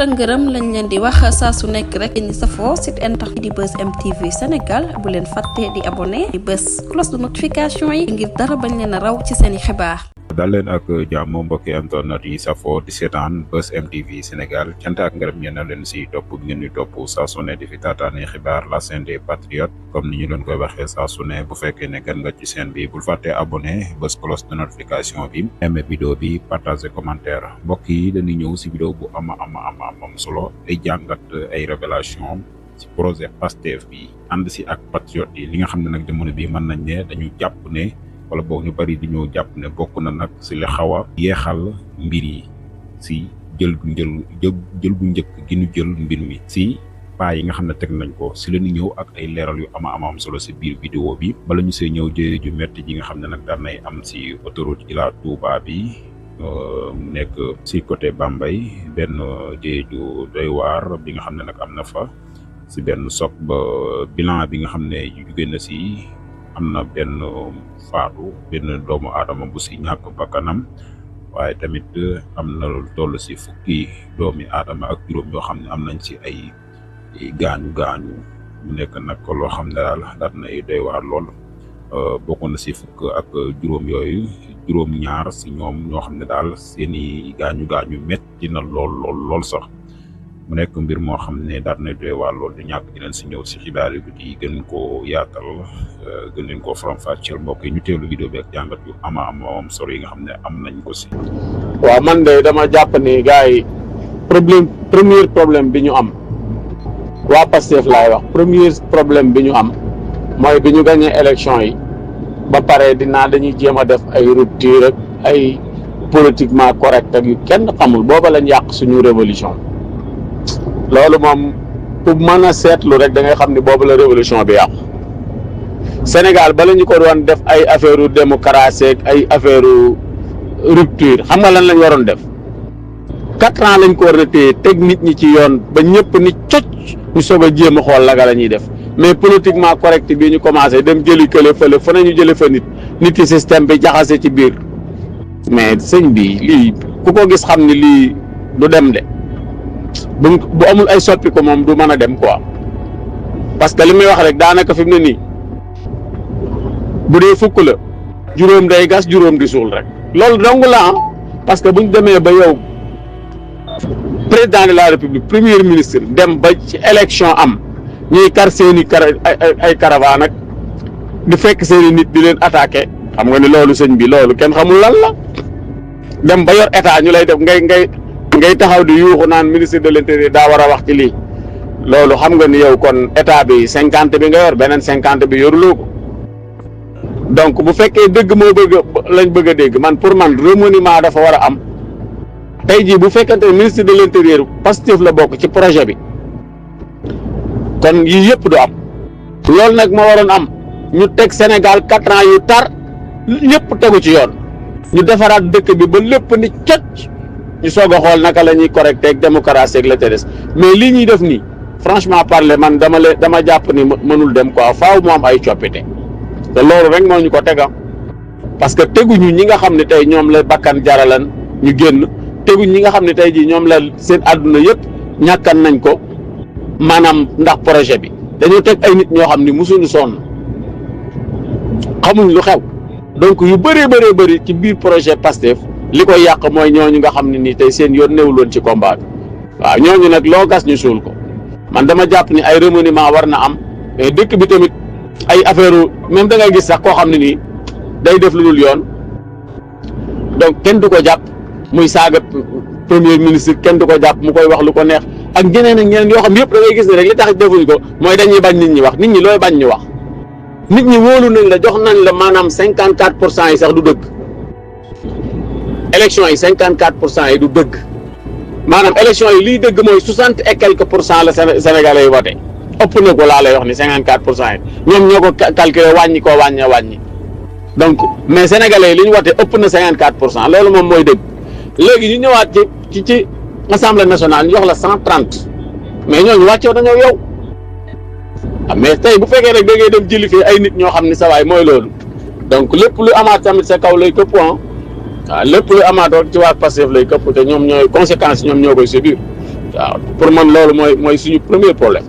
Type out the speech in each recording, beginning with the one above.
ngërëm lañ leen di wax saa su nekk rek ñi safoo site internet di Buzz M TV Sénégal bu leen fàtte di abonné di bës cloche de notification yi ngir dara bañ leen a raw ci seeni xibaar. dal leen ak jàmm mbokki internet yi safoo di seetaan Buzz M TV Sénégal cant ak ngërëm ñeen na leen si topp ngeen di topp saa su ne di fi taataane xibaar la chaîne des patriotes comme ni ñu leen koy waxee saa su ne bu fekkee ne gan nga ci chaîne bi bul fàtte abonné bës cloche de notification bi aimé vidéo bi partager commentaire mbokk yi dañuy ñëw si vidéo bu am solo ay jàngat ay révélation ci projet Pastef bi ànd si ak patriote yi li nga xam ne nag jamono bi mën nañ ne dañu jàpp ne wala boog ñu bari di ñoo jàpp ne bokk na nag si li xaw a yeexal mbir yi si jël bu njëkk gi ñu jël mbir mi si paa yi nga xam ne teg nañ ko si la ñu ñëw ak ay leeral yu am solo si biir vidéo bi bala ñu see ñëw jëye ju metti ji nga xam ne nag daan nay am si autoroute Ila Touba bi nekk si côté Bambey benn jëye ju doy waar bi nga xam ne nag am na fa si benn soog ba bilan bi nga xam ne jugee na si am na benn faatu benn doomu aadama bu si ñàkk bakkanam waaye tamit am na lu toll si fukki doomi aadama ak juróom yoo xam ne am nañ si ay gaañu mu nekk nag loo xam ne daal daat na doy waar lool bokk na si fukk ak juróom yooyu juróom ñaar si ñoom ñoo xam ne daal seeni gaañu metti na lool sax mu nekk mbir moo xam ne daal na doy waar lool di ñàkk di leen si ñëw si xibaar yi di gën koo yaatal gën leen koo faram-fàcceel mbokk yi ñu teelu vidéo bi ak jàngat yu am solo yi nga xam ne am nañ ko si. waaw man de dama jàpp ni gars yi premier problème bi ñu am waa Pastef laay wax premier problème bi ñu am mooy bi ñu gagné élection yi ba pare dañuy jéem a def ay rupture ak ay politiquement correct ak yu kenn xamul booba lañ yàq suñu révolution loolu moom pour mën a seetlu rek da ngay xam ni boobu la révolution bi yàqu Sénégal bala ñu ko doon def ay affaire démocratie ak ay affaire rupture xam nga lan lañ waroon def 4 ans lañ ko war a téye teg nit ñi ci yoon ba ñëpp ni cocc ñu soog a jéem a xool la ñuy def mais politiquement correct bii ñu commencé dem jëli kële fële fa nañu jële fa nit ci système bi jaxase ci biir mais sëñ bi lii ku ko gis xam ni lii du dem de bu amul ay soppi ko moom du mën a dem quoi parce que li may wax rek daanaka fi mu ne nii bu dee fukk la juróom day gas juróom di suul rek loolu dong la parce que buñ demee ba yow président de la république premier ministre dem ba ci élection am ñuy kar seeni ay caravane ak di fekk seeni nit di leen attaqué xam nga ni loolu sëñ bi loolu kenn xamul lan la dem ba yor état ñu lay def ngay taxaw di yuuxu naan ministre de l'intérieur daa war a wax ci lii loolu xam nga ni yow kon état bi 50 bi nga yor beneen 50 bi yoruloo ko donc bu fekkee dëgg moo lañ bëgg a dégg man pour man remaniement dafa war a am tey jii bu fekkante ne ministre de l'intérieur Pastef la bokk ci projet bi kon yii yëpp du am loolu nag moo waroon am ñu teg Sénégal 4 ans yu tar yëpp tegu ci yoon ñu defaraat dëkk bi ba lépp ni cocc ñu soog a xool naka la ñuy correcté ak démocratie ak la terres mais lii ñuy def nii franchement parler man dama jàpp ni mënul dem quoi faaw mu am ay coppite te loolu rek moo ñu ko tega parce que teguñu ñi nga xam ne tey ñoom la bakkan jaralan ñu génn teguñ ñi nga xam ne tey jii ñoom la seen àdduna yëpp ñàkkan nañ ko maanaam ndax projet bi dañoo teg ay nit ñoo xam ni musuñu sonn xamuñ lu xew donc yu bëree ci biir projet Pastef li koy yàq mooy ñooñu nga xam ne nii tey seen yoon newuloon ci combat bi waaw ñooñu nag loo gas ñu suul ko man dama jàpp ni ay remaniement war na am mais dëkk bi tamit ay affaire même da ngay gis sax koo xam ne nii day def lu dul yoon donc kenn du ko jàpp muy saaga premier ministre kenn du ko jàpp mu koy wax lu ko neex ak ñeneen yoo xam yëpp da ngay gis ne rek li tax defuñ ko mooy dañuy bañ nit ñi wax nit ñi looy bañ ñu wax nit ñi wóolu nañ la jox nañ la maanaam 54% yi sax du dëgg élection yi 54% yi du dëgg maanaam élection yi liy dëgg mooy 60 et quelques % la Sénégalais yi voté ëpp na ko laa lay wax ni 54% yi ñoom ñoo ko calculé wàññi koo wàññi donc mais Sénégalais yi li ñu voté ëpp na 54% loolu moom mooy dëgg léegi ñu ñëwaat ci assemblée nationale ñu jox la 130 mais ñooñu wàccoo dañoo yow mais tey bu fekkee rek da ngay dem jëli fii ay nit ñoo xam ni sa waay mooy loolu donc lépp lu amaat tamit sa kaw lay këpp waaw lépp lu amaat ci waa Pastef lay këpp te ñoom ñooy conséquences ñoom ñoo koy subir waaw pour man loolu mooy suñu premier problème.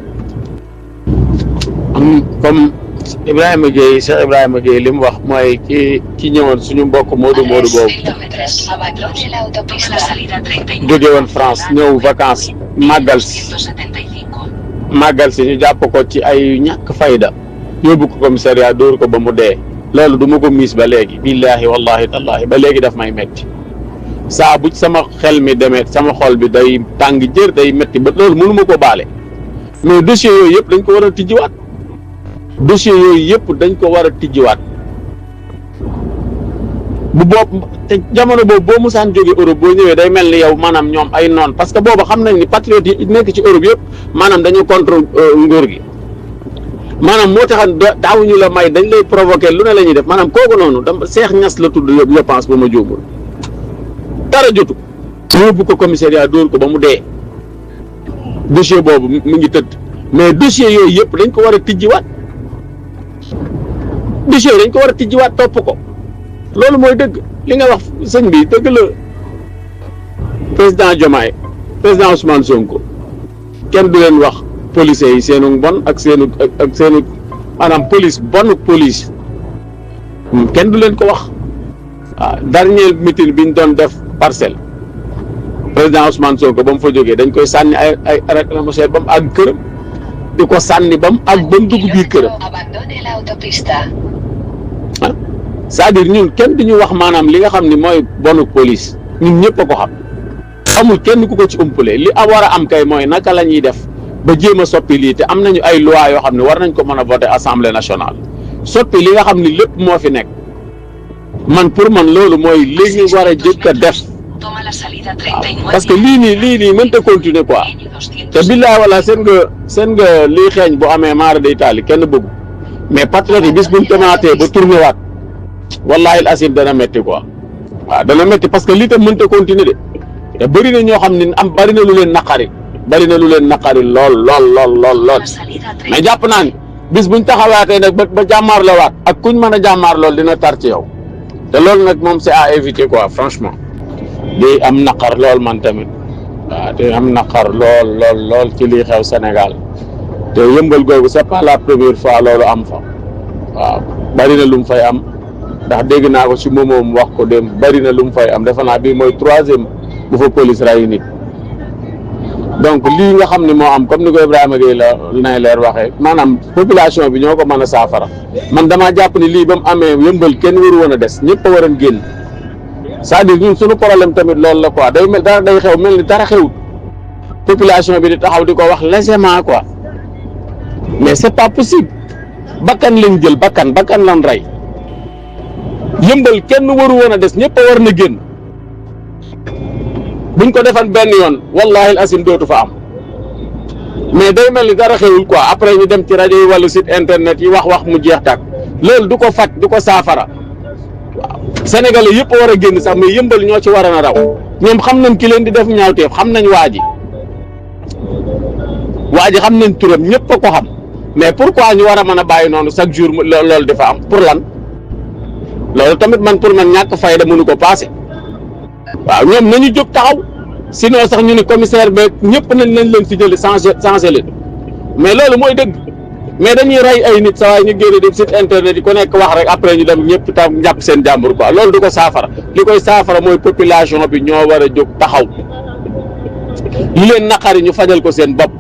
Comme Ibrahima Gueye Cheikh Ibrahima Gueye li mu wax mooy ki ñëwoon suñu mbokk Modou boobu jóge woon France ñëw vacances màggal si ñu jàpp ko ci ay ñàkk fayda yóbbu ko commissariat dóor ko ba mu dee. loolu du ma ko miis ba léegi billahi wallahi tallahi ba léegi daf may metti saa bu sama xel mi demee sama xol bi day tàng jër day metti ba loolu mënu ma ko baale. mais dossier yooyu yëpp dañ ko war a tijjiwaat bu boobu te jamono boobu boo musaan jóge Europe boo ñëwee day mel ni yow maanaam ñoom ay noon parce que boobu xam nañ ni patriotes yi nekk ci Europe yëpp maanaam dañu contre nguur gi maanaam moo taxan daawuñu la may dañ lay provoquer lu ne la ñuy def maanaam kooku noonu dama Cheikh Niass la tudd yëpp je pense ba ma jógul dara jotu yóbbu ko commissariat dóor ko ba mu dee dossier boobu mu ngi tëdd mais dossier yooyu yëpp dañ ko war a tijjiwaat topp ko loolu mooy dëgg li nga wax sëñ bi dëgg la. président Diomaye président Ousmane Sonko kenn du leen wax policiers yi seenu bon ak seenu maanaam police kenn du leen ko wax. waaw dernier meeting bi ñu doon def Parcelles président Ousmane Sonko ba mu fa jógee dañ koy sànni ay lacrymogène ba mu àgg këram di ko sànni ba mu dugg biir këram. c'est-à-dire ñun kenn duñu wax maanaam li nga xam ni mooy bonu police ñun ñëpp a ko xam amul kenn ku ko ci umpale li war a am kay mooy naka la ñuy def ba jéem a soppi lii te am nañu ay loi yoo xam ne war nañ ko mën a voter assemblée nationale soppi li nga xam ni lépp moo fi nekk pour man loolu mooy li ñu war a jëkk a def parce que lii nii mënta continuer quoi te billaay wala seen nga lii xeeñ bu amee maara day taali kenn bëggu mais patriote yi bis buñ temaatee ba tourné waat wallahi al asim dana métti quoi waaw dana métti parce que lii tam mënta continuer de te bëri na ñoo xam ne bëri na lu leen naqari lool mais jàpp naa ni bis buñ taxawaatee nag ba jàmmaar la waat ak kuñ mën a jàmmaar lool dina tar ci yow te loolu nag moom c'est à éviter quoi franchement di am naqar lool man tamit waaw te am naqar lool ci lii xew Sénégal te yëmbal googu c'est pas la première fois loolu am fa waaw bëri na lu mu fay am ndax dégg naa ko ci moomoom wax ko dem bëri na lu mu fay am defe naa bii mooy 3e bu fa police ray nit donc lii nga xam ne moo am comme ni ko Ibrahima Gueye la nay leer waxee maanaam population bi ñoo ko mën a saafara man damaa jàpp ni lii ba mu amee yëmbal kenn waru woon a des ñëpp a war a génn c'est-à-dire ñun suñu problème tamit loolu la quoi day xew mel ni dara xewut population bi di taxaw di ko wax légèrement quoi mais c'est pas possible bakkan lañ jël bakkan lan rey yëmbal kenn waru woon a des ñëpp a war na génn buñ ko defan benn yoon wallahi asim dootu fa am mais day mel ni dara xewul quoi après ñu dem ci rajo yi wala site internet yi wax mu jeex tàkk loolu du ko faj du ko saafara waaw sénégalais yëpp a war a génn sax mais yëmbal ñoo ci war a raw ñoom xam nañ ki leen di def ñaawteef xam nañ waa ji xam nañ turam ñëpp a ko xam mais pourquoi ñu war a mën a bàyyi noonu chaque jour loolu dafa am pour lan loolu tamit pour man ñàkk fayda mënu ko passé waaw ñoom nañu jóg taxaw sinon sax ñu ni commissaire beeg ñëpp nañ leen fi jëli changé leen mais loolu mooy dëgg mais dañuy rey ay nit sa waay ñu génne dem site internet yi ku nekk wax rek après ñu dem ñëpp tam jàpp seen jàmbur quoi loolu du ko saafara li koy saafara mooy population bi ñoo war a jóg taxaw li leen naqari ñu fajal ko seen bopp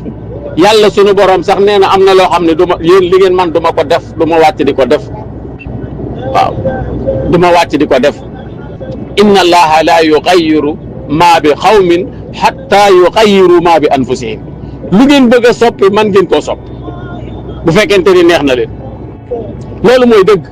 yàlla sunu borom sax nee na am na loo xam ne yéen li ngeen man du ma ko def du ma wàcc di ko def waaw du ma wàcc di ko def inna allaha la yughayyiru ma bi qawmin hatta yughayyiru ma bi anfusihim lu ngeen bëgg a soppi man ngeen koo soppi bu fekkente ni neex na leen loolu mooy dëgg